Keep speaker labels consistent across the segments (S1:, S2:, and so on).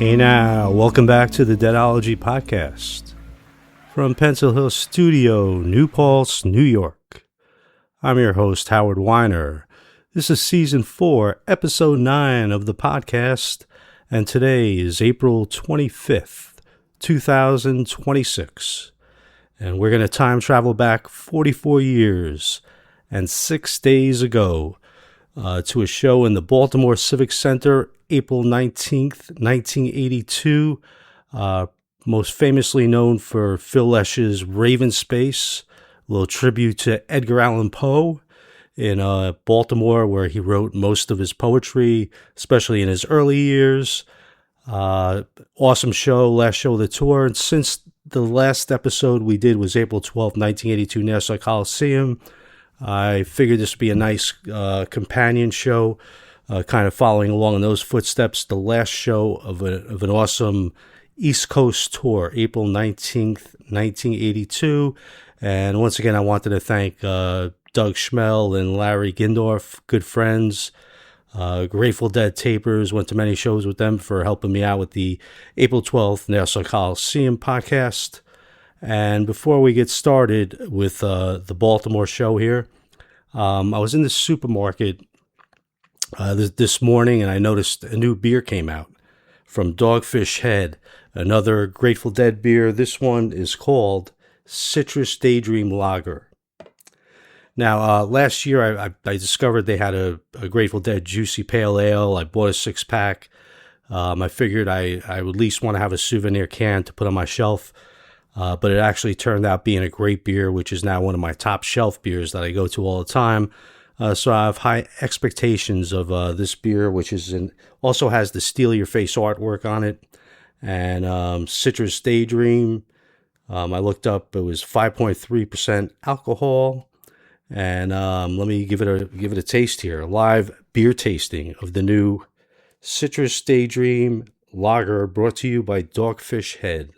S1: Hey now, welcome back to the Deadology Podcast. From Pencil Hill Studio, New Paltz, New York. I'm your host, Howard Weiner. This is Season 4, Episode 9 of the podcast, and today is April 25th, 2026. And we're going to time travel back 44 years and 6 days ago to a show in the Baltimore Civic Center, April 19th, 1982, most famously known for Phil Lesh's Raven Space, a little tribute to Edgar Allen Poe in Baltimore, where he wrote most of his poetry, especially in his early years. Awesome show, last show of the tour. And since the last episode we did was April 12th, 1982, Nassau Coliseum, I figured this would be a nice companion show, kind of following along in those footsteps. The last show of an awesome East Coast tour, April 19th, 1982. And once again, I wanted to thank Doug Schmel and Larry Gindorf, good friends, Grateful Dead tapers. Went to many shows with them for helping me out with the April 12th Nassau Coliseum podcast. And before we get started with the Baltimore show here, I was in the supermarket this morning, and I noticed a new beer came out from Dogfish Head, another Grateful Dead beer. This one is called Citrus Daydream Lager. Now, last year I discovered they had a Grateful Dead Juicy Pale Ale. I bought a 6-pack. I figured I would at least want to have a souvenir can to put on my shelf. But it actually turned out being a great beer, which is now one of my top shelf beers that I go to all the time. So I have high expectations of this beer, which also has the Steal Your Face artwork on it. And Citrus Daydream, I looked up, it was 5.3% alcohol. And let me give it a taste here. A live beer tasting of the new Citrus Daydream Lager, brought to you by Dogfish Head.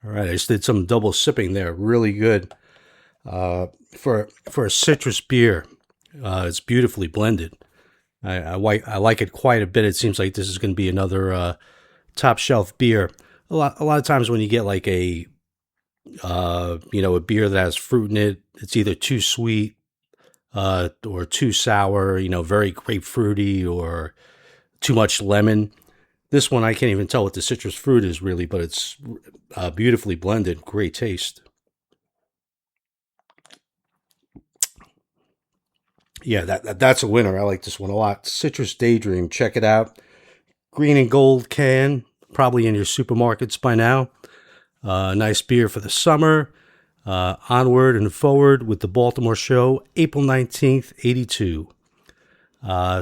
S1: All right, I just did some double sipping there. Really good for a citrus beer. It's beautifully blended. I like it quite a bit. It seems like this is going to be another top shelf beer. A lot of times when you get like a beer that has fruit in it, it's either too sweet or too sour. Very grapefruity or too much lemon. This one, I can't even tell what the citrus fruit is really, but it's beautifully blended. Great taste. Yeah, that's a winner. I like this one a lot. Citrus Daydream. Check it out. Green and gold can, probably in your supermarkets by now. Nice beer for the summer. Onward and forward with the Baltimore show, April 19th, 82.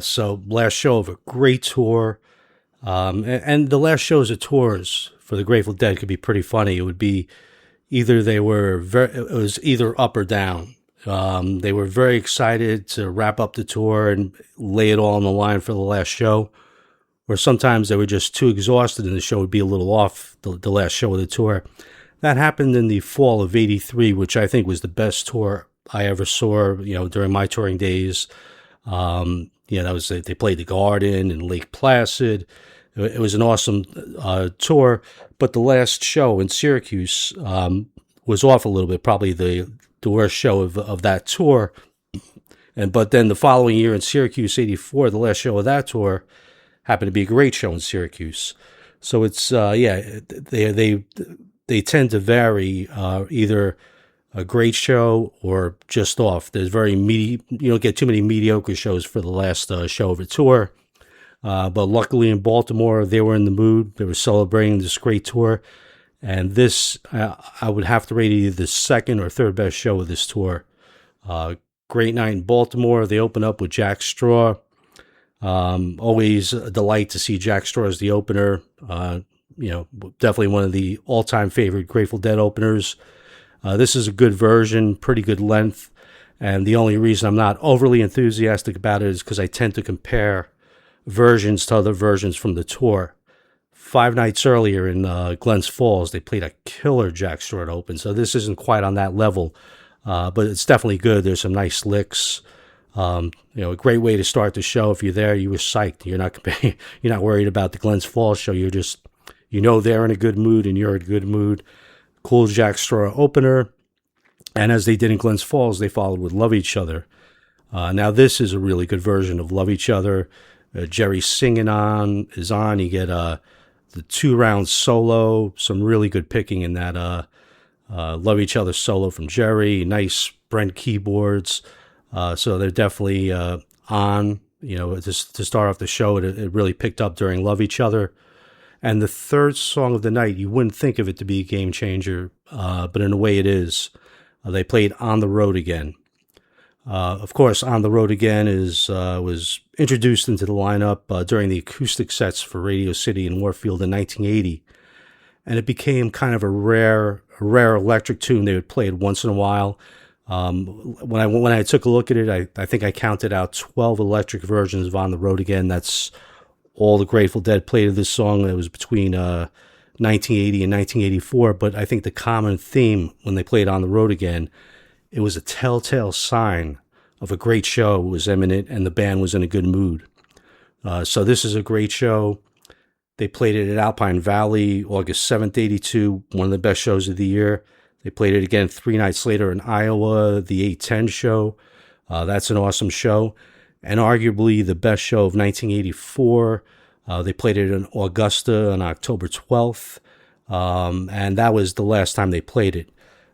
S1: So last show of a great tour. And the last shows of tours for the Grateful Dead could be pretty funny. It would be it was either up or down. They were very excited to wrap up the tour and lay it all on the line for the last show, or sometimes they were just too exhausted and the show would be a little off the last show of the tour. That happened in the fall of 83, which I think was the best tour I ever saw, during my touring days. That was, they played the Garden and Lake Placid. It was an awesome tour, but the last show in Syracuse was off a little bit, probably the worst show of that tour. But then the following year in Syracuse, 84, the last show of that tour happened to be a great show in Syracuse. So it's they tend to vary, either a great show or just off. There's you don't get too many mediocre shows for the last show of a tour. But luckily in Baltimore, they were in the mood. They were celebrating this great tour. And this, I would have to rate either the second or third best show of this tour. Great night in Baltimore. They open up with Jack Straw. Always a delight to see Jack Straw as the opener. Definitely one of the all-time favorite Grateful Dead openers. This is a good version, pretty good length. And the only reason I'm not overly enthusiastic about it is because I tend to compare versions to other versions from the tour. 5 nights earlier in Glens Falls, they played a killer Jack Straw to open. So this isn't quite on that level, but it's definitely good. There's some nice licks. A great way to start the show. If you're there, you were psyched. You're not you're not worried about the Glens Falls show. You're just, they're in a good mood and you're in a good mood. Cool Jack Straw opener. And as they did in Glens Falls, they followed with Love Each Other. Now this is a really good version of Love Each Other. Jerry singing is on. You get the 2-round solo, some really good picking in that Love Each Other solo from Jerry. Nice Brent keyboards. So they're definitely on. To start off the show, it really picked up during Love Each Other. And the third song of the night, you wouldn't think of it to be a game changer, but in a way it is. They played On the Road Again. Of course, On the Road Again was introduced into the lineup during the acoustic sets for Radio City in Warfield in 1980. And it became kind of a rare electric tune. They would play it once in a while. When I took a look at it, I think I counted out 12 electric versions of On the Road Again. That's all the Grateful Dead played of this song. It was between 1980 and 1984. But I think the common theme when they played On the Road Again, it was a telltale sign of a great show was imminent and the band was in a good mood. So this is a great show. They played it at Alpine Valley, August 7th, 82, one of the best shows of the year. They played it again 3 nights later in Iowa, the 810 show. That's an awesome show. And arguably the best show of 1984. They played it in Augusta on October 12th. And that was the last time they played it.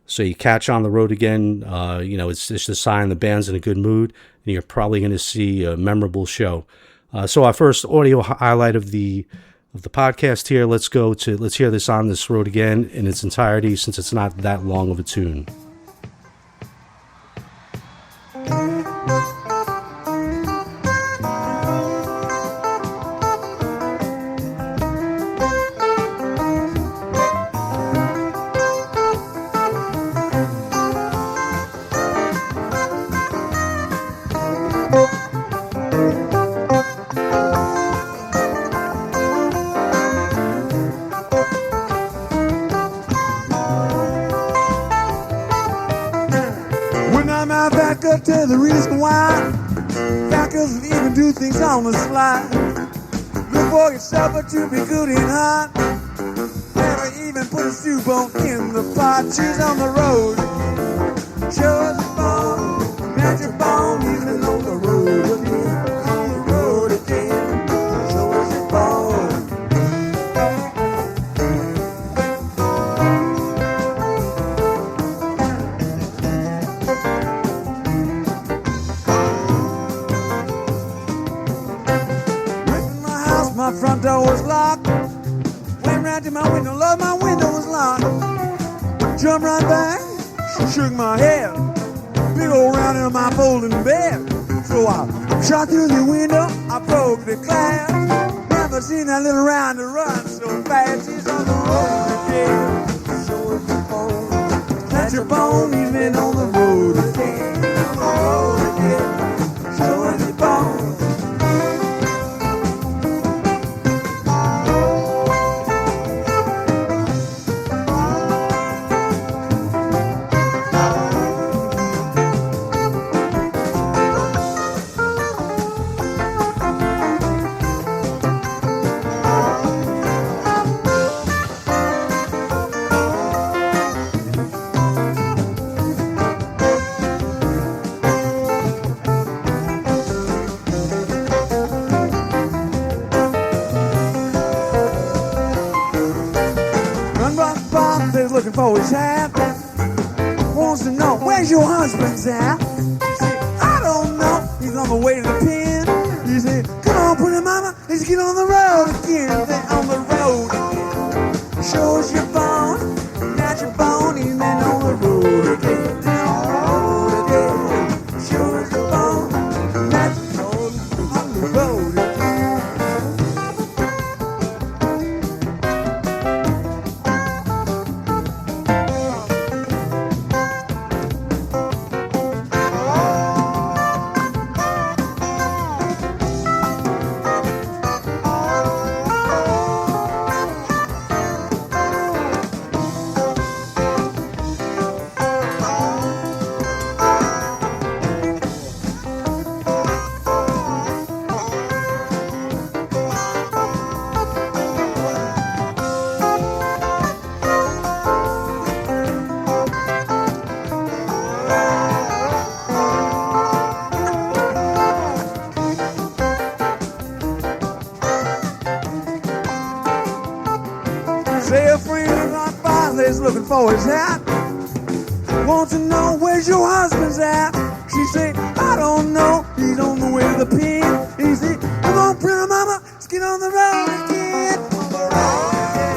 S1: So you catch On the Road Again, it's just a sign the band's in a good mood, and you're probably going to see a memorable show. So our first audio highlight of the podcast here, let's hear this On This Road Again in its entirety, since it's not that long of a tune.
S2: Tell the reason why backers even do things on the slide. Look for your supper to be good and hot. Never even put a stew bone in the pot. She's on the road. Show us your bone. Match your bone. Even on the road again. On the road again. Show us your bone. My front door was locked. Went round to my window, Lord, my window was locked. Jumped right back, shook my head. Big old round in my folding bed. So I shot through the window, I broke the glass. Never seen that little rounder run so fast. He's on the road again. Show us your bone. That's your bone, he's been on the road again. On the road again. Show us your bone. Looking for his hat. Wants to know where's your husband's at. He said, I don't know. He's on the way to the pen. He said, come on, pretty mama, let's get on the road again. They're on the road again. Show us your bone, not your bone. He's been on the road again. They're on the road again. Show us your bone, not your bone. On the road again. is looking for his hat. Want to know where's your husband's at? She said, I don't know, he's on the way to the pen. He said, come on, pretty mama, let's get on the road again. On the road again.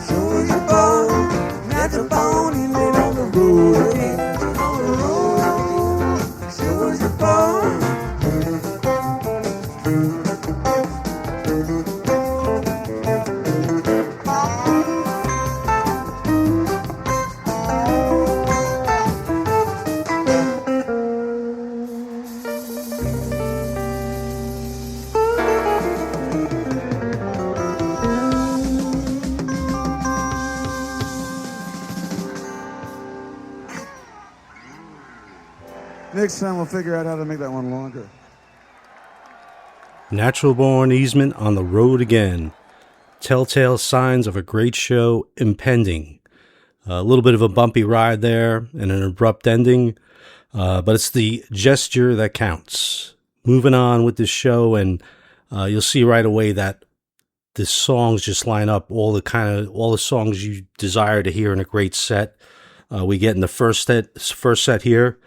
S2: Sure you born, that's a bone, he laid on the road again. On the road again. Sure you born. Next time we'll figure out how to make that one longer.
S1: Natural Born Easement on the road again. Telltale signs of a great show impending. A little bit of a bumpy ride there and an abrupt ending, but it's the gesture that counts. Moving on with this show, and you'll see right away that the songs just line up all the songs you desire to hear in a great set. We get in the first set here.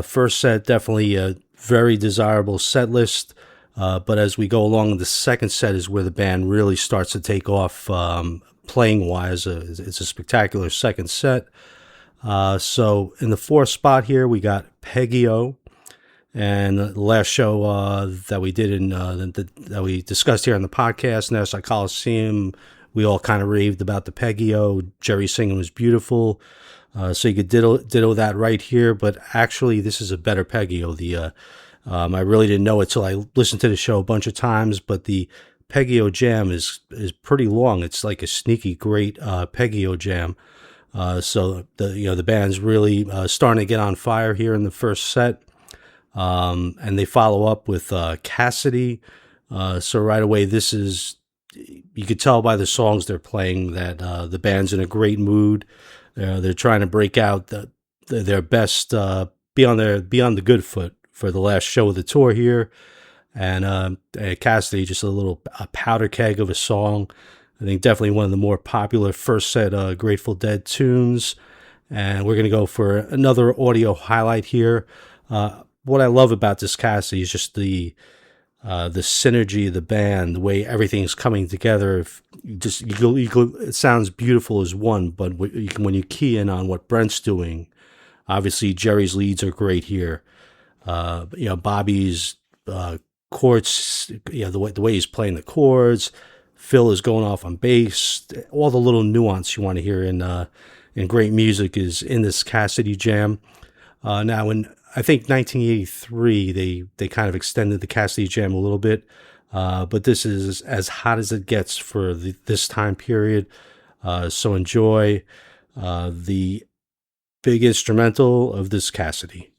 S1: First set, definitely a very desirable set list. But as we go along, the second set is where the band really starts to take off playing wise. It's a spectacular second set. So in the fourth spot here, we got Peggy O. And the last show that we did that we discussed here on the podcast, Nassau Coliseum, we all kind of raved about the Peggy O. Jerry singing was beautiful. So you could ditto that right here, but actually this is a better Peggy O. I really didn't know it till I listened to the show a bunch of times, but the Peggy O jam is pretty long. It's like a sneaky great Peggy O jam. So the band's really starting to get on fire here in the first set, and they follow up with Cassidy. So right away, you could tell by the songs they're playing that the band's in a great mood. They're trying to break out their best, be on the good foot for the last show of the tour here. And Cassidy, just a powder keg of a song. I think definitely one of the more popular first set Grateful Dead tunes. And we're going to go for another audio highlight here. What I love about this Cassidy is just the synergy of the band, the way everything's coming together. It sounds beautiful as one, but when you key in on what Brent's doing, obviously Jerry's leads are great here. Bobby's chords, the way he's playing the chords. Phil is going off on bass. All the little nuance you want to hear in great music is in this Cassidy jam. Now, in I think 1983, they kind of extended the Cassidy jam a little bit, but this is as hot as it gets for this time period. So enjoy the big instrumental of this Cassidy.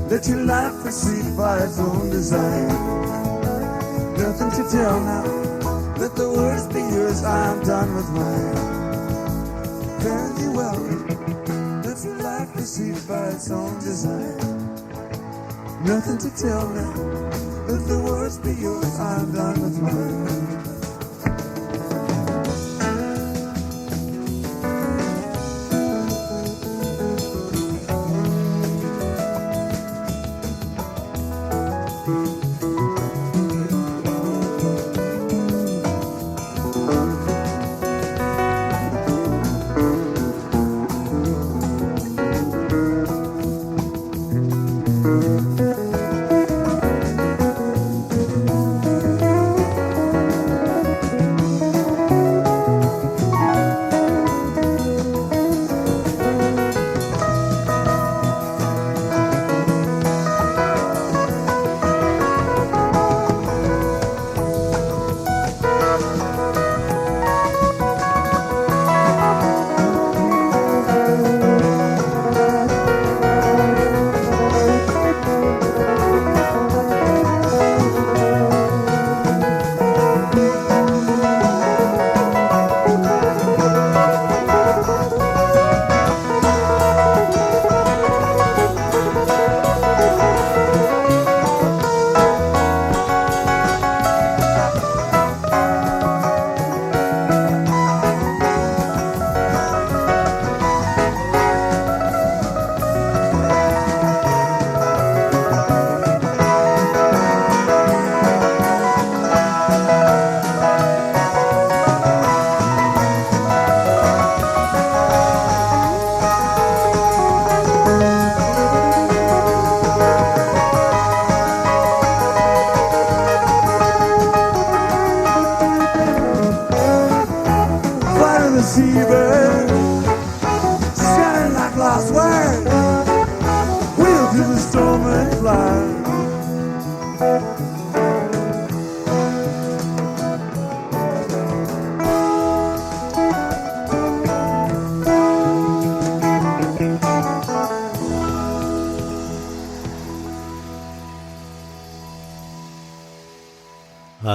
S2: Let your life proceed by its own design. Nothing to tell now. Let the words be yours. I'm done with mine. Fare thee well. Let your life proceed by its own design. Nothing to tell now. Let the words be yours. I'm done with mine.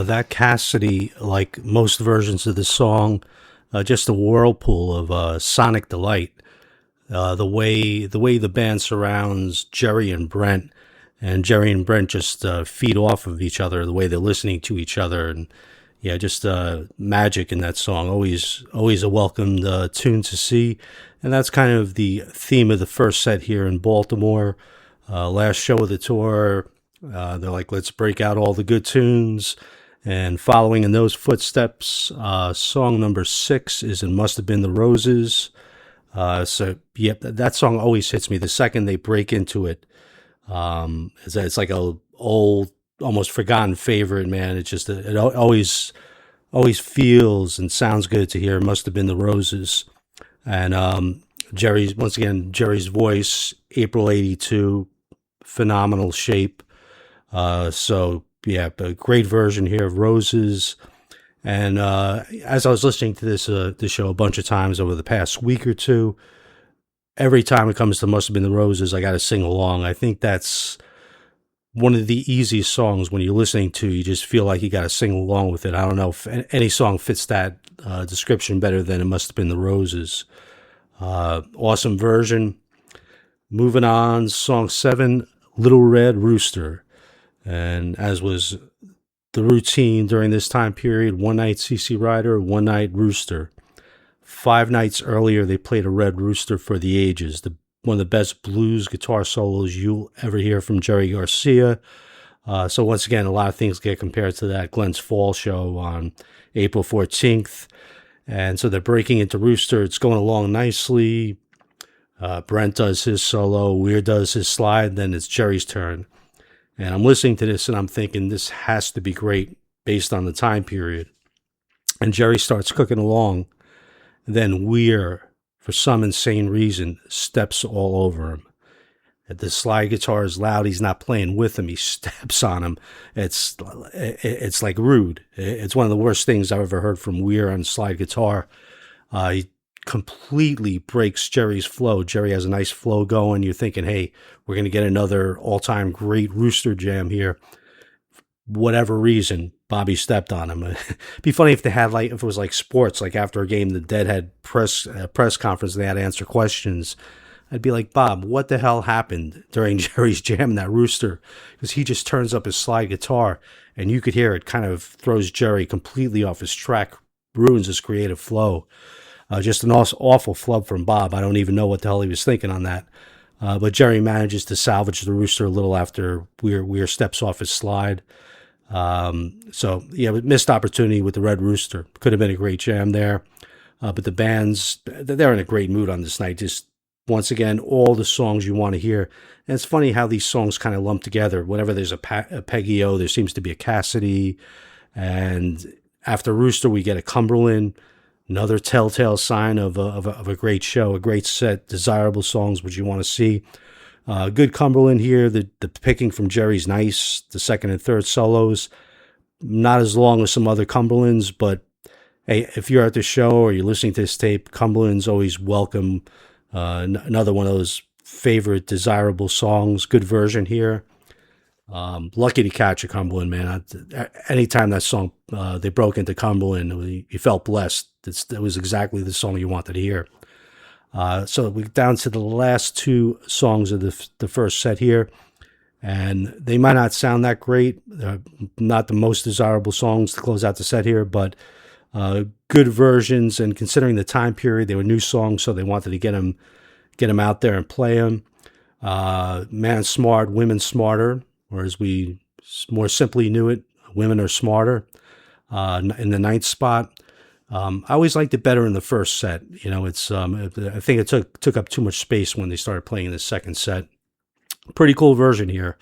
S1: That Cassidy, like most versions of the song, just a whirlpool of sonic delight. The way the band surrounds Jerry and Brent, and Jerry and Brent just feed off of each other. The way they're listening to each other, and yeah, just magic in that song. Always a welcomed tune to see, and that's kind of the theme of the first set here in Baltimore. Last show of the tour, they're like, let's break out all the good tunes. And following in those footsteps, song number 6 is "It Must Have Been the Roses." So yep, that song always hits me the second they break into it. It's like a old, almost forgotten favorite, man. It just it always feels and sounds good to hear. "It Must Have Been the Roses." And Jerry's voice, April '82, phenomenal shape. So yeah, a great version here of "Roses." And as I was listening to this show a bunch of times over the past week or two, every time it comes to "Must Have Been the Roses," I got to sing along. I think that's one of the easiest songs when you're listening to. You just feel like you got to sing along with it. I don't know if any song fits that description better than "It Must Have Been the Roses." Awesome version. Moving on, song 7, "Little Red Rooster." And as was the routine during this time period, one night CC Rider, one night Rooster. 5 nights earlier, they played a Red Rooster for the ages. One of the best blues guitar solos you'll ever hear from Jerry Garcia. So once again, a lot of things get compared to that Glenn's Fall show on April 14th. And so they're breaking into Rooster. It's going along nicely. Brent does his solo. Weir does his slide. Then it's Jerry's turn. And I'm listening to this and I'm thinking this has to be great based on the time period. And Jerry starts cooking along. And then Weir, for some insane reason, steps all over him. The slide guitar is loud. He's not playing with him. He steps on him. It's like rude. It's one of the worst things I've ever heard from Weir on slide guitar. He completely breaks Jerry's flow. Jerry has a nice flow going. You're thinking, hey, we're going to get another all-time great Rooster jam here. Whatever reason, Bobby stepped on him. It'd be funny if they had if it was like sports, like after a game, the Deadhead press conference, they had to answer questions. I'd be like, Bob, what the hell happened during Jerry's jam in that Rooster? Because he just turns up his slide guitar, and you could hear it kind of throws Jerry completely off his track, ruins his creative flow. Just an awful flub from Bob. I don't even know what the hell he was thinking on that. But Jerry manages to salvage the Rooster a little after Weir steps off his slide. So, yeah, missed opportunity with the Red Rooster. Could have been a great jam there. But the bands, they're in a great mood on this night. Just, once again, all the songs you want to hear. And it's funny how these songs kind of lump together. Whenever there's a Peggy O, there seems to be a Cassidy. And after Rooster, we get a Cumberland. Another telltale sign of a great show, a great set, desirable songs, which you want to see. Good Cumberland here. The picking from Jerry's nice. The second and third solos, not as long as some other Cumberlands, but hey, if you're at the show or you're listening to this tape, Cumberland's always welcome. Another one of those favorite, desirable songs. Good version here. Lucky to catch a Cumberland, man. Anytime that song, they broke into Cumberland, you felt blessed. It was exactly the song you wanted to hear. So we're down to the last 2 songs of the first set here. And they might not sound that great. Not the most desirable songs to close out the set here, but good versions. And considering the time period, they were new songs, so they wanted to get them out there and play them. Man Smart, Women Smarter. Or as we more simply knew it, Women Are Smarter, in the 9th spot. I always liked it better in the first set. You know, I think it took up too much space when they started playing in the second set. Pretty cool version here.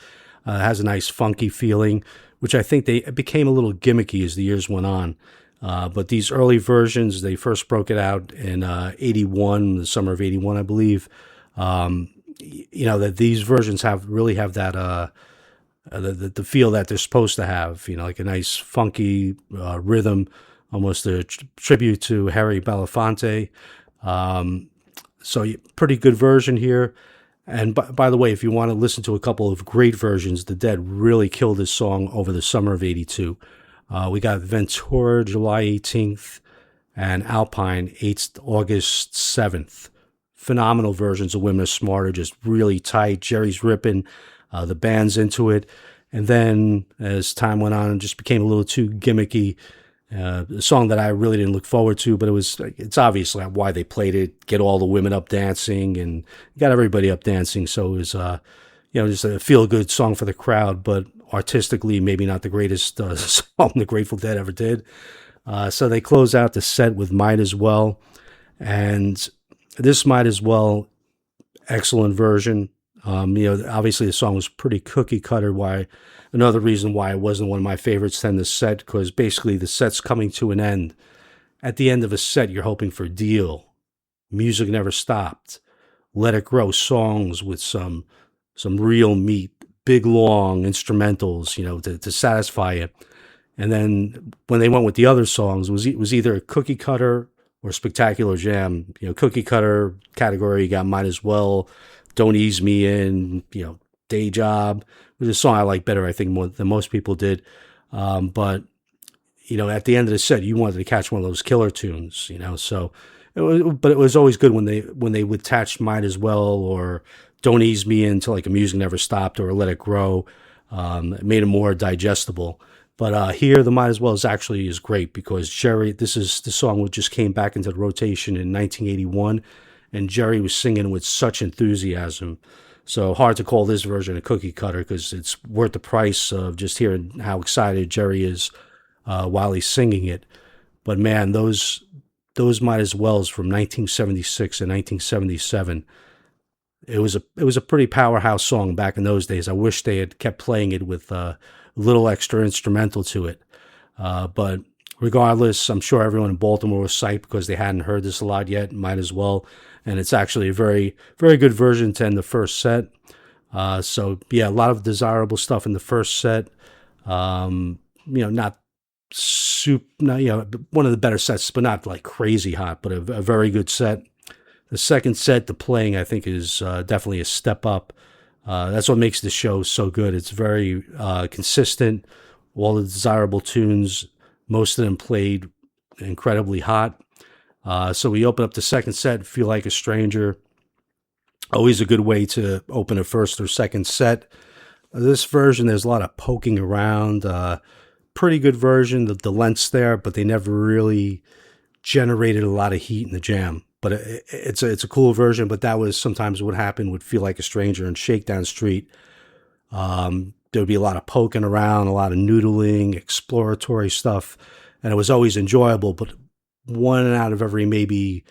S1: It has a nice funky feeling, which I think it became a little gimmicky as the years went on. But these early versions, they first broke it out in 81, the summer of 81, I believe. That these versions really have that the feel that they're supposed to have. Like a nice funky rhythm, almost a tribute to Harry Belafonte. So pretty good version here. And by the way, if you want to listen to a couple of great versions, the Dead really killed this song over the summer of '82. We got Ventura, July 18th, and Alpine, August 7th. Phenomenal versions of Women Are Smarter, just really tight. Jerry's ripping, the band's into it. And then as time went on, it just became a little too gimmicky. A song that I really didn't look forward to, but it's obvious why they played it. Get all the women up dancing and got everybody up dancing. So it was, just a feel-good song for the crowd, but artistically maybe not the greatest song the Grateful Dead ever did. So they close out the set with Might As Well. And this Might As Well, excellent version. Obviously the song was pretty cookie cutter. Another reason why it wasn't one of my favorites in the set, because basically the set's coming to an end. At the end of a set, you're hoping for Deal, Music Never Stopped, Let It Grow, songs with some real meat, big long instrumentals, to satisfy you. And then when they went with the other songs, it was either a cookie cutter or spectacular jam. Cookie cutter category, you got Might As Well, Don't Ease Me In, Day Job, which is a song I like better, I think, more than most people did. But at the end of the set, you wanted to catch one of those killer tunes, So, but it was always good when they would attach Might As Well or Don't Ease Me In to like a Music Never Stopped or Let It Grow. It made it more digestible. But here, the Might As Well is great because Jerry, this is the song which just came back into the rotation in 1981, and Jerry was singing with such enthusiasm. So hard to call this version a cookie cutter because it's worth the price of just hearing how excited Jerry is while he's singing it. But man, those Might As Wells from 1976 and 1977, it was a pretty powerhouse song back in those days. I wish they had kept playing it with a little extra instrumental to it. But regardless, I'm sure everyone in Baltimore was psyched because they hadn't heard this a lot yet. Might As Well. And it's actually a very, very good version to end the first set. So, yeah, a lot of desirable stuff in the first set. Not one of the better sets, but not like crazy hot, but a very good set. The second set, the playing, I think, is definitely a step up. That's what makes the show so good. It's very consistent. All the desirable tunes, most of them played incredibly hot. So we open up the second set, Feel Like a Stranger. Always a good way to open a first or second set. This version, there's a lot of poking around. Pretty good version. The length's there, but they never really generated a lot of heat in the jam. But it's a cool version, but that was sometimes what happened with Feel Like a Stranger and Shakedown Street. There would be a lot of poking around, a lot of noodling, exploratory stuff, and it was always enjoyable, but one out of every maybe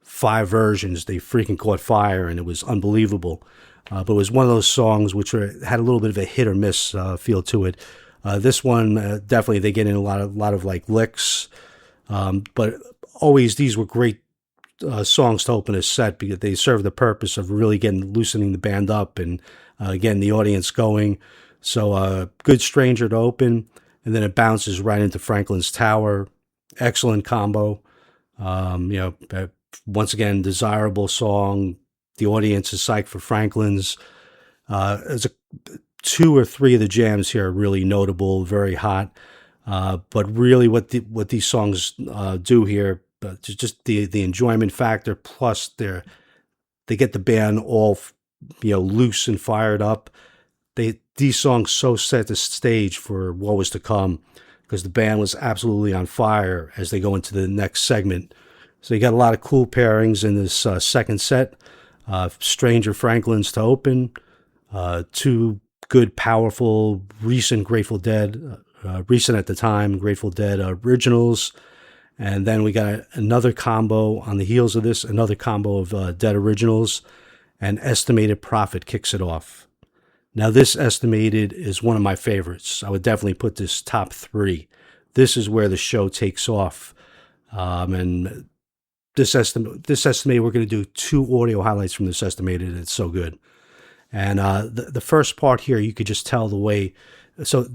S1: 5 versions, they freaking caught fire, and it was unbelievable. But it was one of those songs which had a little bit of a hit or miss feel to it. This one, definitely, they get in a lot of like licks, but always these were great songs to open a set because they serve the purpose of really loosening the band up and getting the audience going. So good Stranger to open, and then it bounces right into Franklin's Tower. Excellent combo. Once again, desirable song. The audience is psyched for Franklin's. There's 2 or 3 of the jams here are really notable, very hot. But really what these songs do here, just the enjoyment factor, plus they get the band all loose and fired up. These songs so set the stage for what was to come because the band was absolutely on fire as they go into the next segment. So you got a lot of cool pairings in this second set. Stranger Franklin's to open. 2 good, powerful, recent Grateful Dead, recent at the time, Grateful Dead originals. And then we got another combo on the heels of this, another combo of Dead originals, and Estimated Profit kicks it off. Now, this Estimated is one of my favorites. I would definitely put this top 3. This is where the show takes off. And this Estimated, we're going to do 2 audio highlights from this Estimated. It's so good. And the first part here, you could just tell the way. So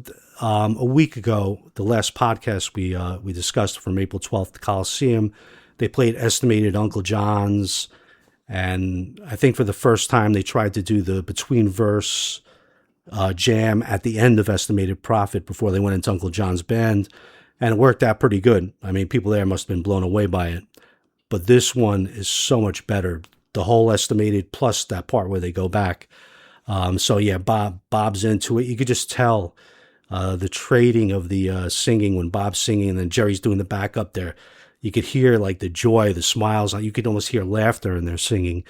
S1: a week ago, the last podcast we discussed from April 12th, the Coliseum, they played Estimated Uncle John's. And I think for the first time, they tried to do the between verse jam at the end of Estimated Profit before they went into Uncle John's band. And it worked out pretty good. I mean, people there must have been blown away by it. But this one is so much better. The whole Estimated plus that part where they go back. So yeah, Bob's into it. You could just tell the trading of the singing when Bob's singing and then Jerry's doing the backup there. You could hear like the joy, the smiles. You could almost hear laughter in their singing.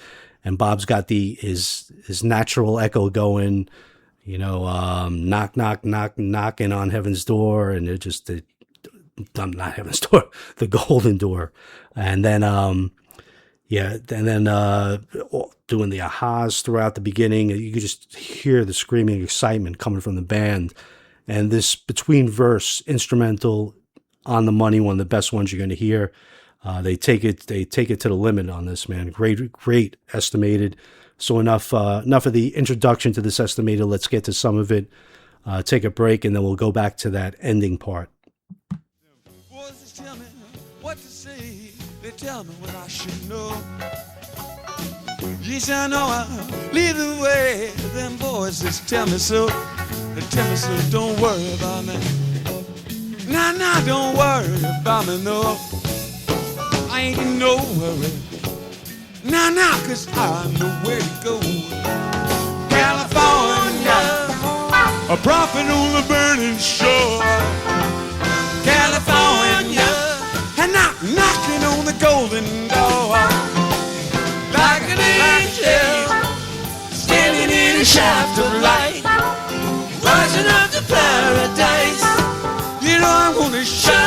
S1: And Bob's got his natural echo going, knock, knock, knock, knocking on heaven's door. And not heaven's door, the golden door. And then, doing the ahas throughout the beginning. You could just hear the screaming excitement coming from the band. And this between verse instrumental, on the money, one of the best ones you're going to hear. They take it to the limit on this, man. Great Estimated. So enough of the introduction to this Estimated. Let's get to some of it. Take a break, and then we'll go back to that ending part.
S2: Voices tell me what to say. They tell me what I should know. Yes, I know I lead the way. Them voices tell me so. They tell me so. Don't worry about me. Nah, don't worry about me, no. I ain't in no worry. Nah, 'cause I know where to go. California, a prophet on the burning shore. California, and knocking on the golden door. Like an angel, standing in a shaft of light, rising up to paradise. You know I'm gonna shine.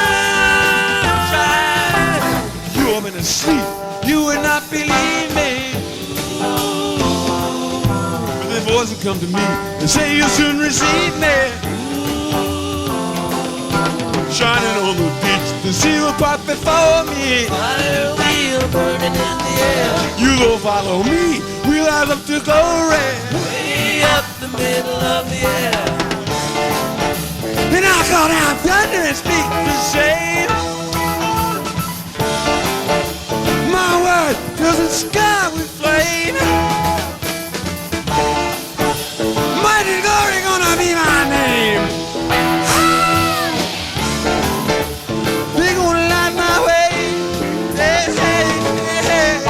S2: You have been asleep, you would not believe me. But the voice will come to me and say you'll soon receive me. Shining on the beach, the sea will part before me. Fire wheel burning in the air. You go follow me, we'll rise up to glory. Way up the middle of the air. And I call down thunder and speak the same. My word fills the sky with flame. Mighty glory gonna be my name. They gonna light my way. Hey, hey, hey, hey.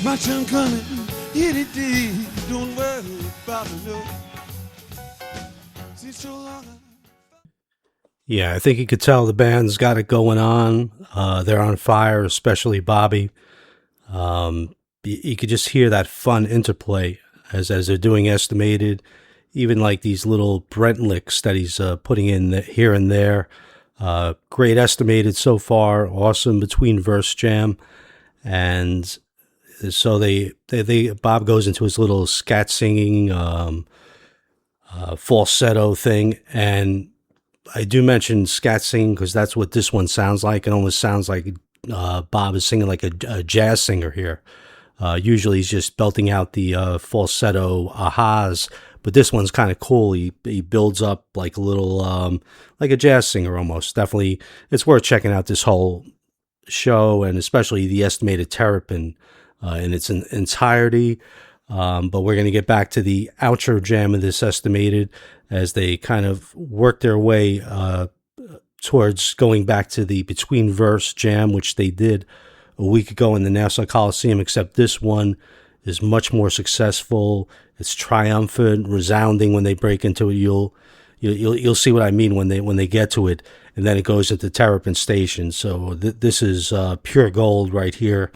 S2: My chum coming, hit it deep. Don't worry about it, no. See, so long.
S1: Yeah, I think you could tell the band's got it going on. They're on fire, especially Bobby. You could just hear that fun interplay as they're doing estimated. Even like these little Brent licks that he's putting in here and there. Great estimated so far. Awesome between verse jam. And so they Bob goes into his little scat singing falsetto thing. And I do mention scat singing because that's what this one sounds like. It almost sounds like Bob is singing like a jazz singer here. Usually he's just belting out the falsetto ahas, but this one's kind of cool. He builds up like a little like a jazz singer almost. Definitely, it's worth checking out this whole show, and especially the estimated Terrapin in its entirety. But we're going to get back to the outro jam of this estimated as they kind of work their way towards going back to the between verse jam, which they did a week ago in the Nassau Coliseum, except this one is much more successful. It's triumphant, resounding when they break into it. You'll see what I mean when they get to it, and then it goes into Terrapin Station. So this is pure gold right here.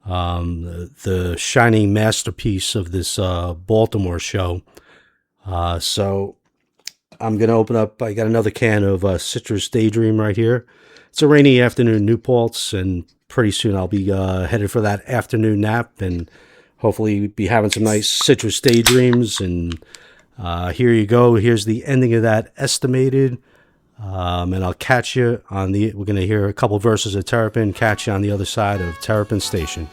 S1: The shining masterpiece of this Baltimore show. So I'm going to open up. I got another can of Citrus Daydream right here. It's a rainy afternoon, New Paltz, and pretty soon I'll be headed for that afternoon nap and hopefully be having some nice Citrus Daydreams. And here you go. Here's the ending of that estimated. And I'll catch you on we're going to hear a couple verses of Terrapin, catch you on the other side of Terrapin Station.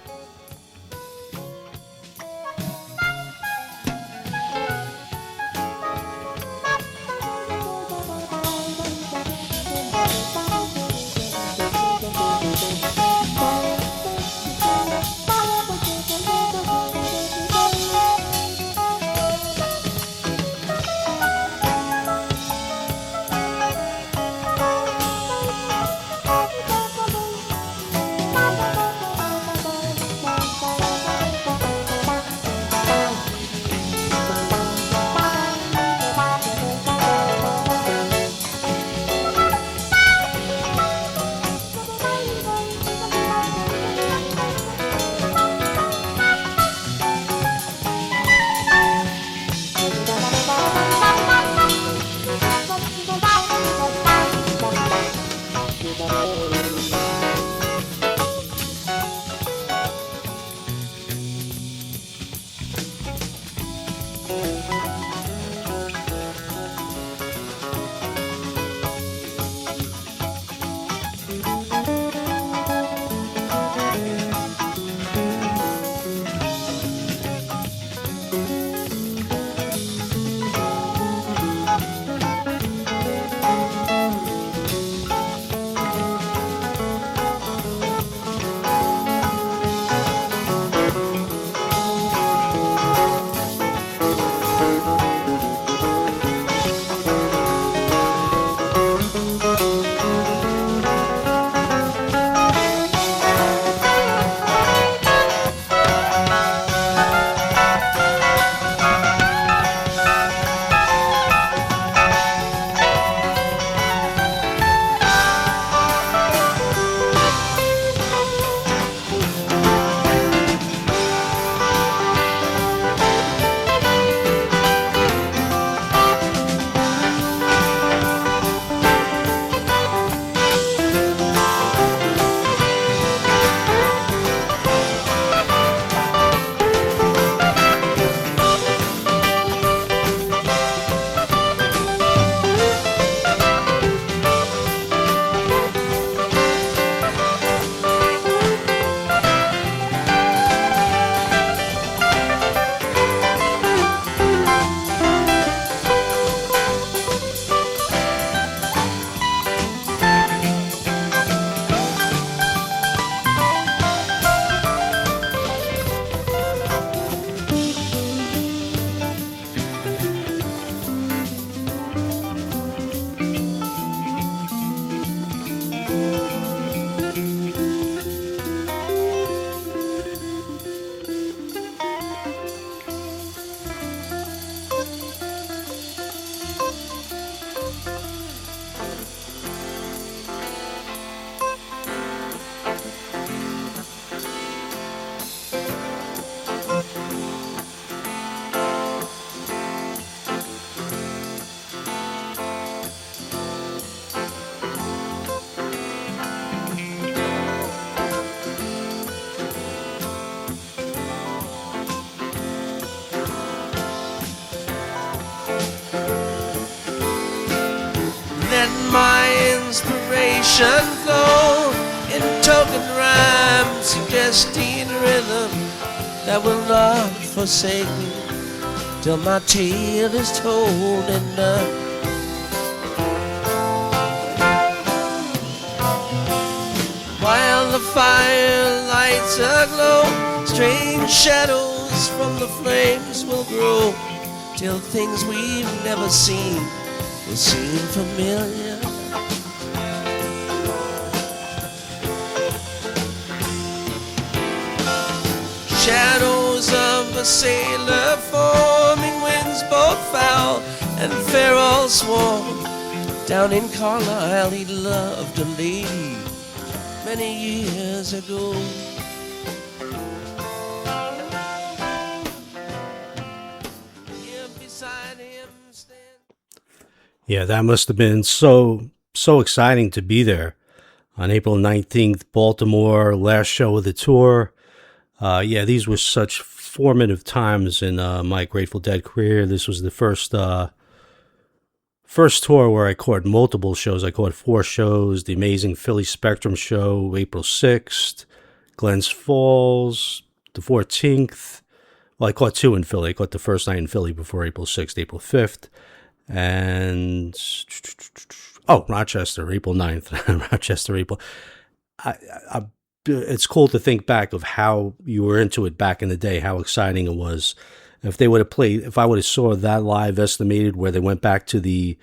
S3: passion flow in token rhyme, suggesting rhythm that will not forsake me till my tale is told and done. While the fire lights aglow, strange shadows from the flames will grow, till things we've never seen will seem familiar. Shadows of a sailor forming, winds both foul and fair all swarm. Down in Carlisle he loved a lady many years ago. Here beside him stand.
S1: Yeah, that must have been so exciting to be there on April 19th, Baltimore, last show of the tour. Yeah, these were such formative times in my Grateful Dead career. This was the first tour where I caught multiple shows. I caught 4 shows: the amazing Philly Spectrum show, April 6th, Glens Falls, the 14th. Well, I caught 2 in Philly. I caught the first night in Philly before April 6th, April 5th, and Rochester, April 9th. Rochester, April. It's cool to think back of how you were into it back in the day, how exciting it was. If I would have saw that live estimated where they went back to the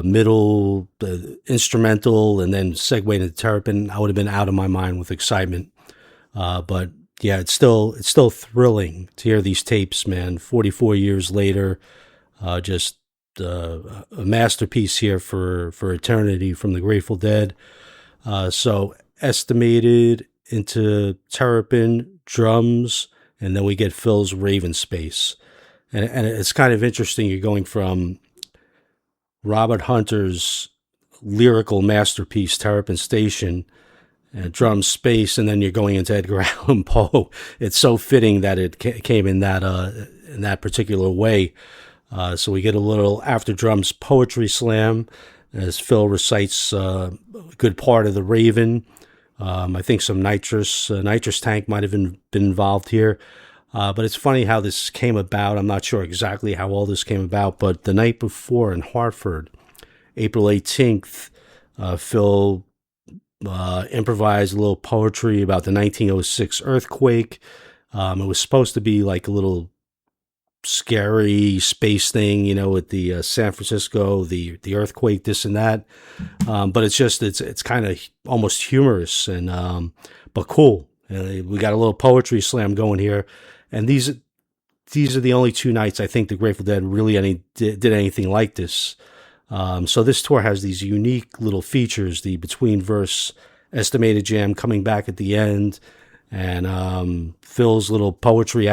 S1: middle, the instrumental, and then segued into Terrapin, I would have been out of my mind with excitement. But yeah, it's still thrilling to hear these tapes, man. 44 years later, just a masterpiece here for eternity from the Grateful Dead. So estimated into Terrapin, drums, and then we get Phil's Raven Space. And it's kind of interesting. You're going from Robert Hunter's lyrical masterpiece, Terrapin Station, and drum space, and then you're going into Edgar Allan Poe. It's so fitting that it came in that particular way. So we get a little after drums poetry slam as Phil recites a good part of the Raven. I think some nitrous tank might have been involved here. But it's funny how this came about. I'm not sure exactly how all this came about, but the night before in Hartford, April 18th, Phil improvised a little poetry about the 1906 earthquake. It was supposed to be like a little scary space thing, with the San Francisco, the earthquake, this and that. But it's kind of almost humorous and but cool. We got a little poetry slam going here, and these are the only 2 nights I think the Grateful Dead really did anything like this. So this tour has these unique little features: the between verse estimated jam coming back at the end, and Phil's little poetry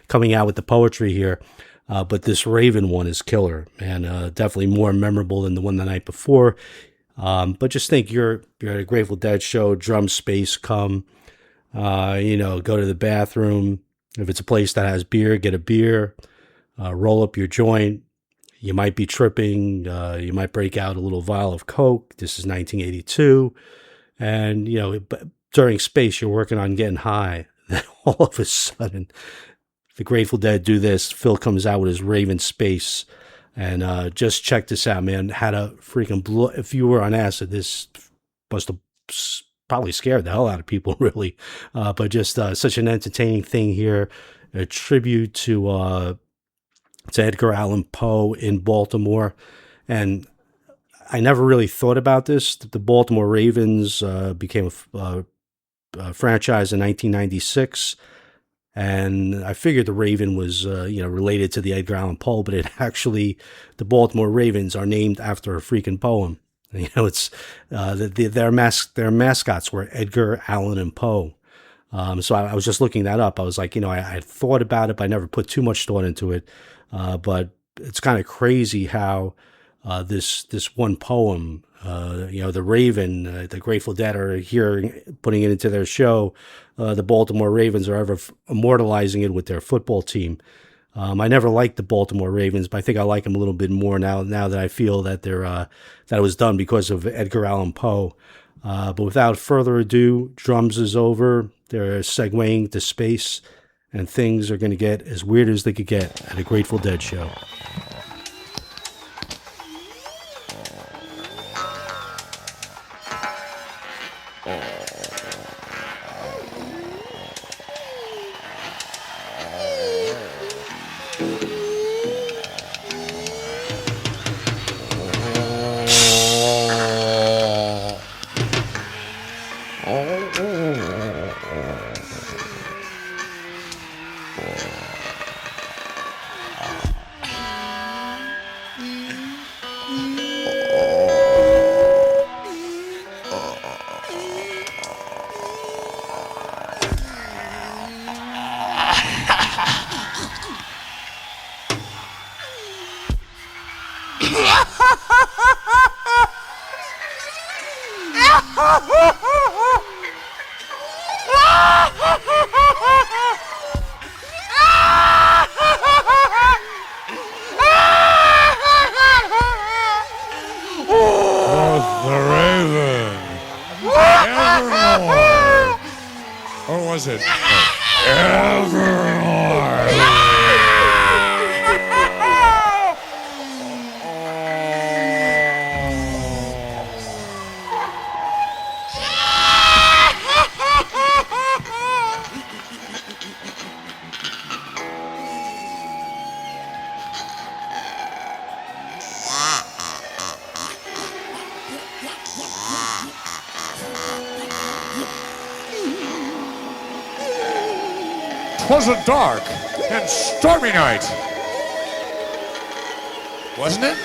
S1: coming out with the poetry here. But this Raven one is killer, and definitely more memorable than the one the night before. But just think you're at a Grateful Dead show, drum space, come, go to the bathroom. If it's a place that has beer, get a beer, roll up your joint. You might be tripping. You might break out a little vial of Coke. This is 1982. And, during space, you're working on getting high. Then all of a sudden, the Grateful Dead do this. Phil comes out with his Raven Space. And just check this out, man. Had a freaking blow. If you were on acid, this must have probably scared the hell out of people, really. But just such an entertaining thing here. A tribute to Edgar Allan Poe in Baltimore. And I never really thought about this. The Baltimore Ravens became a franchise in 1996. And I figured the Raven was, related to the Edgar Allan Poe, but the Baltimore Ravens are named after a freaking poem. It's their mascots were Edgar Allan and Poe. So I was just looking that up. I was like, I had thought about it, but I never put too much thought into it. But it's kind of crazy how this one poem, the Raven, the Grateful Dead are here putting it into their show. The Baltimore Ravens are ever immortalizing it with their football team. I never liked the Baltimore Ravens, but I think I like them a little bit more now that I feel that they're that it was done because of Edgar Allan Poe. But without further ado, drums is over. They're segueing to space, and things are going to get as weird as they could get at a Grateful Dead show.
S4: Or was it? Evermore. Twas a dark and stormy night, wasn't it?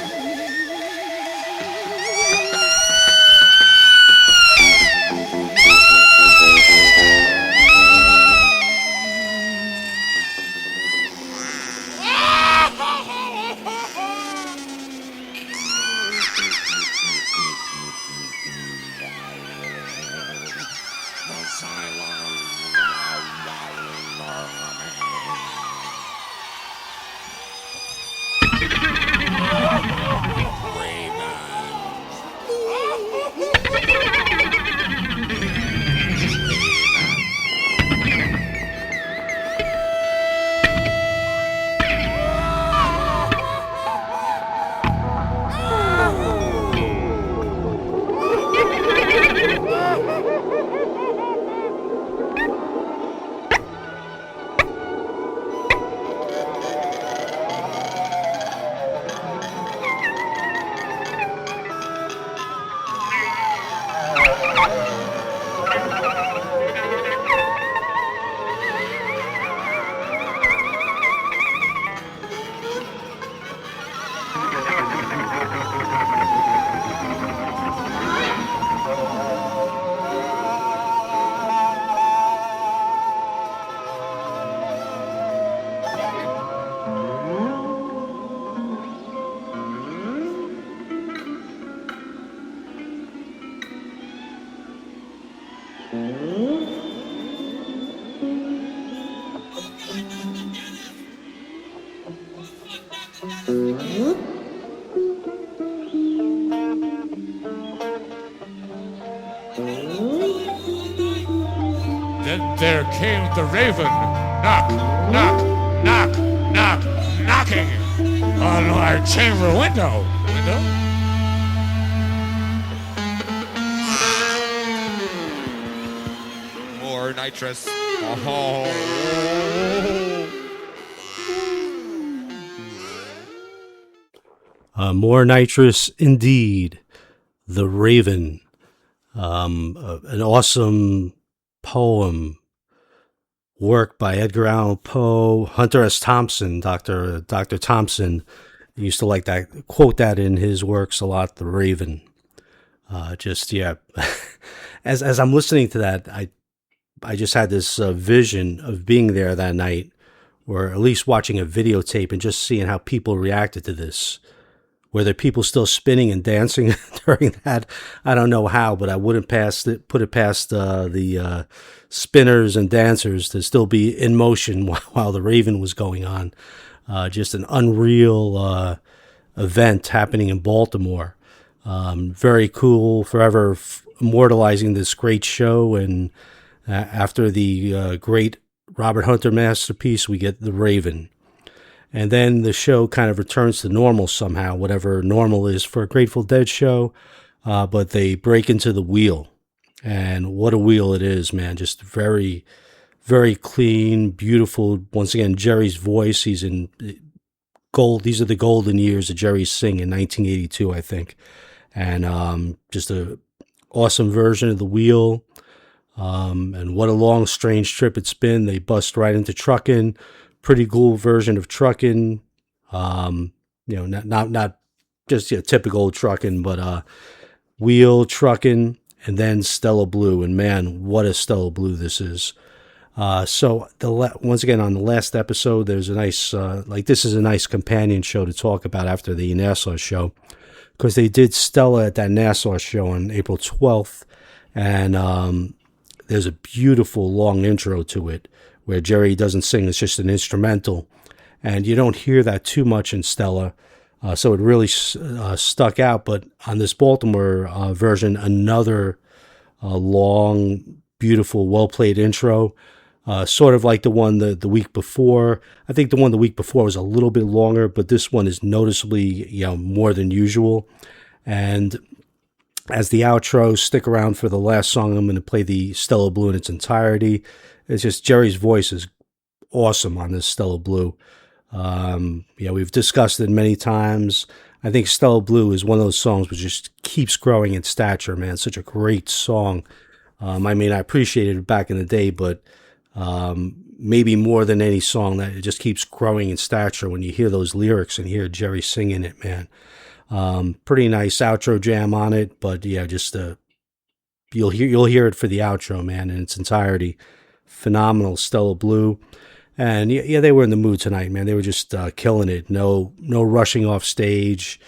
S4: Then there came the raven, knock, knock, knock, knock, knocking on our chamber window. More nitrous. Oh.
S1: More nitrous indeed. The Raven. An awesome poem, work by Edgar Allan Poe, Hunter S. Thompson, Dr. Thompson used to like that, quote that in his works a lot, The Raven. As I'm listening to that, I just had this vision of being there that night, or at least watching a videotape and just seeing how people reacted to this. Were there people still spinning and dancing during that? I don't know how, but I wouldn't put it past the spinners and dancers to still be in motion while the Raven was going on. Just an unreal event happening in Baltimore. Very cool, forever immortalizing this great show. And after the great Robert Hunter masterpiece, we get The Raven. And then the show kind of returns to normal somehow, whatever normal is for a Grateful Dead show. But they break into the wheel. And what a wheel it is, man. Just very, very clean, beautiful. Once again, Jerry's voice. He's in gold. These are the golden years of Jerry Sing in 1982, I think. And just a awesome version of the wheel. And what a long, strange trip it's been. They bust right into trucking. Pretty cool version of trucking. Not just typical trucking, but wheel trucking, and then Stella Blue. And man, what a Stella Blue this is. So once again, on the last episode, there's a nice, this is a nice companion show to talk about after the Nassau show, because they did Stella at that Nassau show on April 12th. And there's a beautiful long intro to it where Jerry doesn't sing. It's just an instrumental. And you don't hear that too much in Stella. So it really stuck out. But on this Baltimore version, another long, beautiful, well-played intro. Sort of like the one the week before. I think the one the week before was a little bit longer, but this one is noticeably, more than usual. And as the outro, stick around for the last song. I'm going to play the Stella Blue in its entirety. It's just Jerry's voice is awesome on this Stella Blue. We've discussed it many times. I think Stella Blue is one of those songs which just keeps growing in stature, man. Such a great song. I appreciated it back in the day, but maybe more than any song, that it just keeps growing in stature when you hear those lyrics and hear Jerry singing it, man. Pretty nice outro jam on it, but just you'll hear it for the outro, man, in its entirety. Phenomenal Stella Blue. And they were in the mood tonight, man. They were just killing it. No rushing off stage.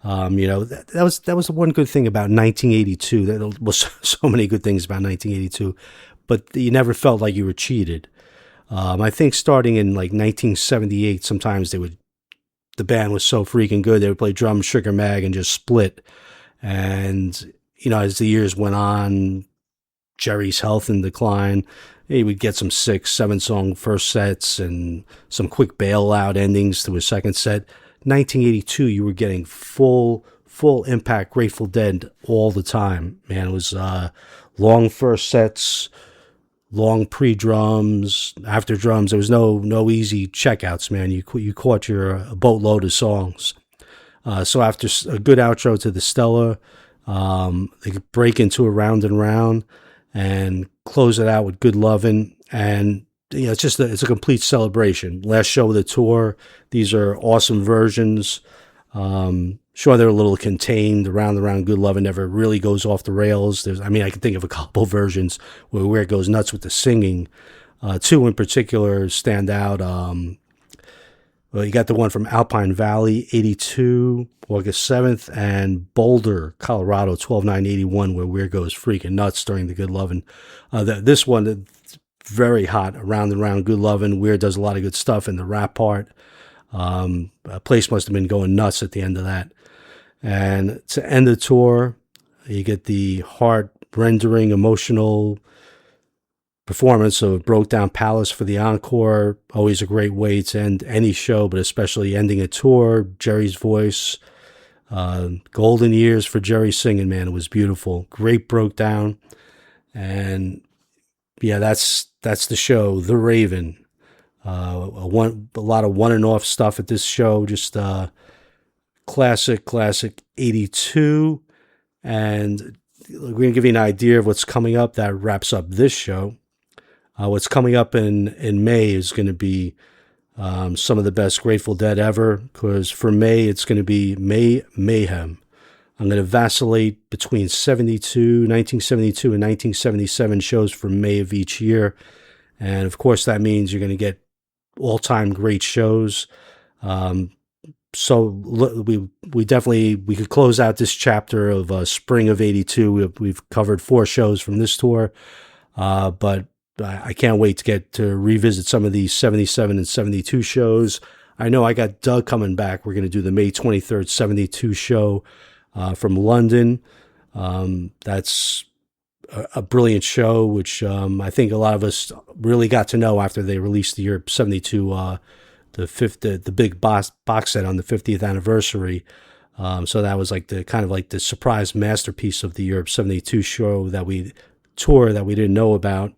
S1: That was the one good thing about 1982. There was so many good things about 1982, but you never felt like you were cheated. I think starting in 1978, sometimes the band was so freaking good, they would play drums, Sugar Mag, and just split. And as the years went on, Jerry's health in decline. He would get some 6-7 song first sets and some quick bailout endings to his second set. 1982, you were getting full impact Grateful Dead all the time, man. It was long first sets, long pre-drums, after drums. There was no easy checkouts, man. You caught your boatload of songs. So after a good outro to the Stella, they could break into a Round and Round and close it out with Good Lovin'. And it's a complete celebration. Last show of the tour. These are awesome versions. Sure, they're a little contained. The Round and Round Good Lovin' never really goes off the rails. I can think of a couple versions where it goes nuts with the singing. Two in particular stand out. You got the one from Alpine Valley, 82, August 7th, and Boulder, Colorado, 12/9/81, where Weird goes freaking nuts during the Good Lovin'. This one, very hot, Round and Round Good Lovin'. Weird does a lot of good stuff in the rap part. Place must have been going nuts at the end of that. And to end the tour, you get the heart-rendering, emotional performance of Broke Down Palace for the encore. Always a great way to end any show, but especially ending a tour. Jerry's voice, golden years for Jerry singing, man. It was beautiful. Great Broke Down. And that's the show, The Raven. A lot of one and off stuff at this show. Just classic 82. And we're going to give you an idea of what's coming up. That wraps up this show. What's coming up in May is going to be some of the best Grateful Dead ever, because for May, it's going to be May Mayhem. I'm going to vacillate between 1972 and 1977 shows for May of each year. And of course, that means you're going to get all-time great shows. So we could close out this chapter of spring of 82. We've covered 4 shows from this tour, but I can't wait to get to revisit some of these 77 and 72 shows. I know I got Doug coming back. We're going to do the May 23rd, 72 show from London. That's a brilliant show, which I think a lot of us really got to know after they released the Europe 72, the big box set on the 50th anniversary. So that was like the kind of like the surprise masterpiece of the Europe 72 show that we didn't know about.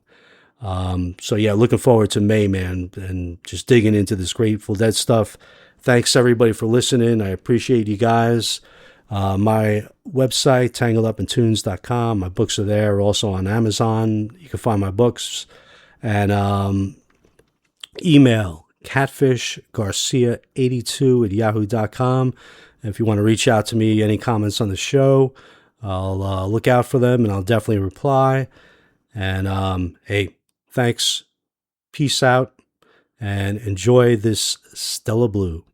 S1: So yeah, looking forward to May, man, and just digging into this Grateful Dead stuff. Thanks everybody for listening. I appreciate you guys. My website, tangledupintunes.com. My books are there, also on Amazon. You can find my books. And email catfishgarcia82@yahoo.com. If you want to reach out to me, any comments on the show, I'll look out for them and I'll definitely reply. And hey, thanks. Peace out and enjoy this Stella Blue.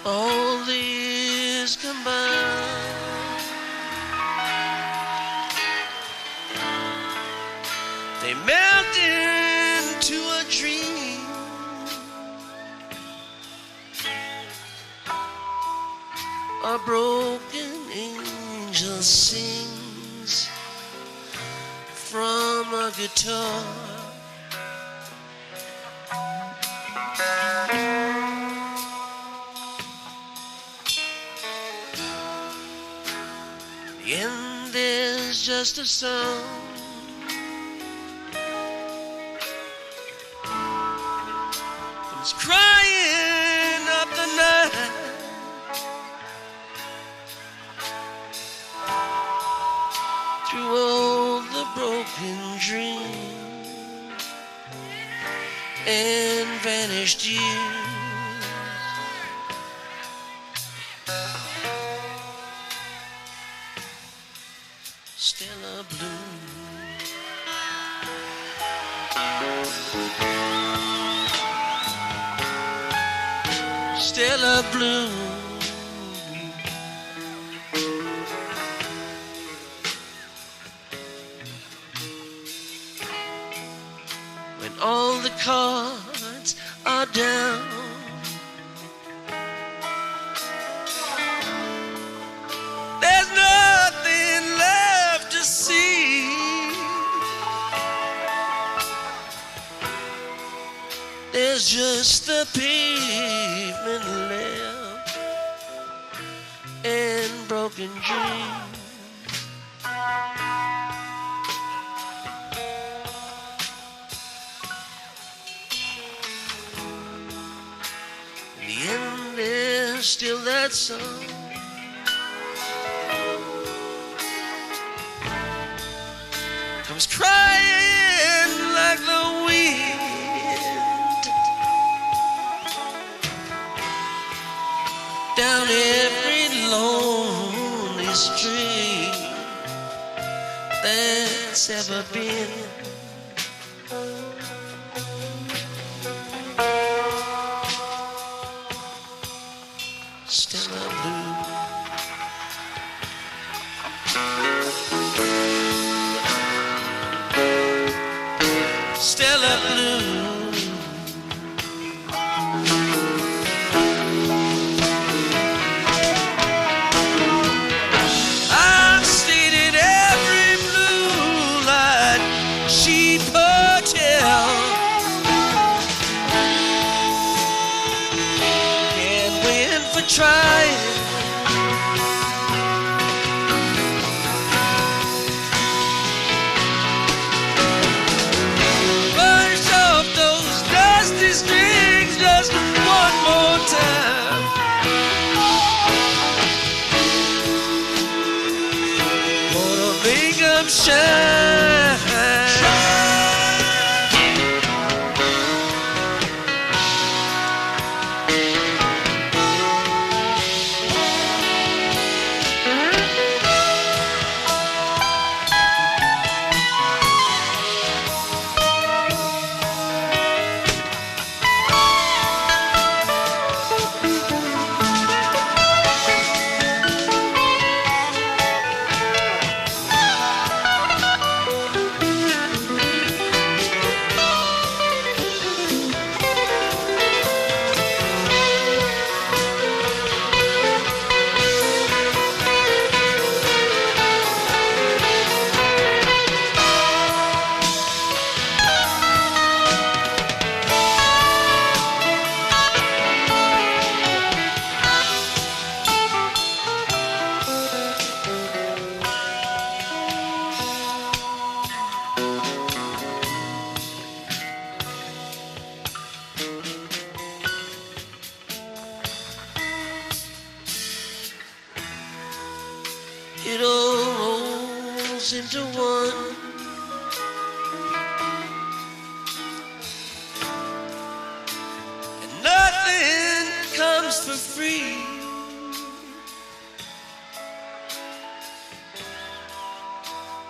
S3: All these combined, they melt into a dream. A broken angel sings from a guitar. The end is just a song. Comes crying up the night. Through all the broken dreams and vanished years. Stella Blue. Stella Blue. When all the cards are down, there's nothing left to see. There's just the pavement left and broken dreams. In the end, there's still that song. Comes crying like the wind down every lonely street that's ever been. Stella Blue. Stella Blue. we're trying. Burnish off those dusty strings just one more time. Wanna make them shine. It all rolls into one. And nothing comes for free.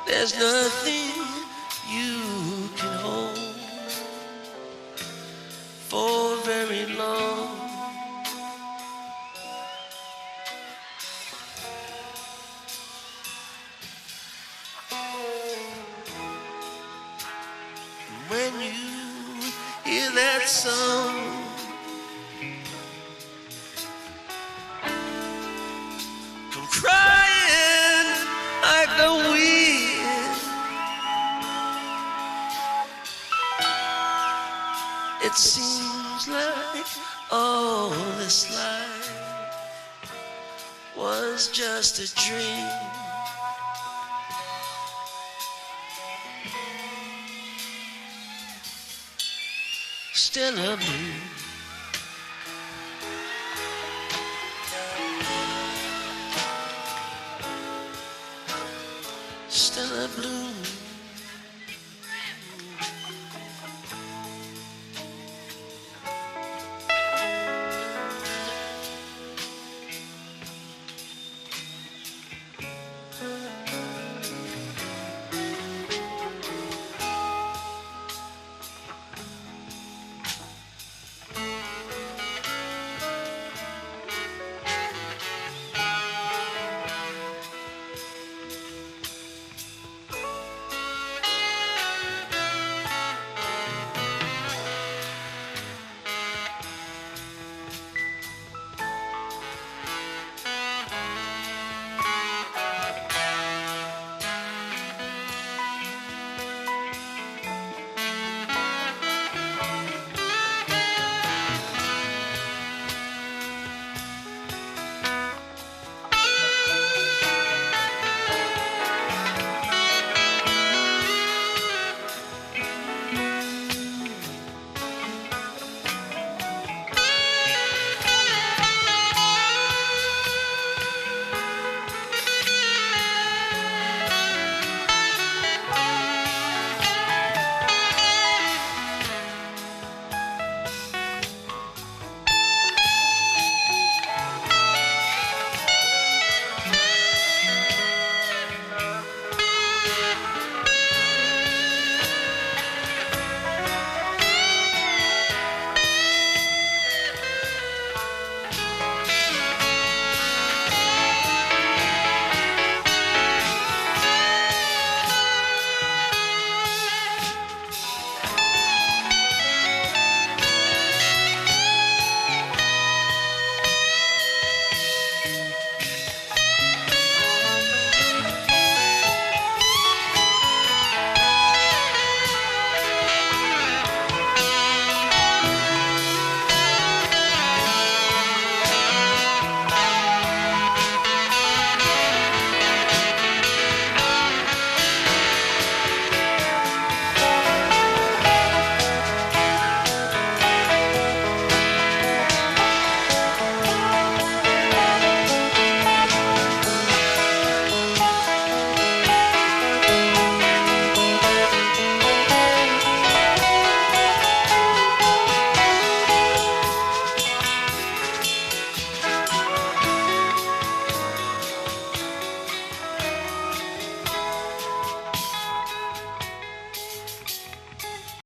S3: There's nothing you can hold for very long. When you hear that song, come crying like the wind. It seems like all this life was just a dream. Still a blue. Still a blue.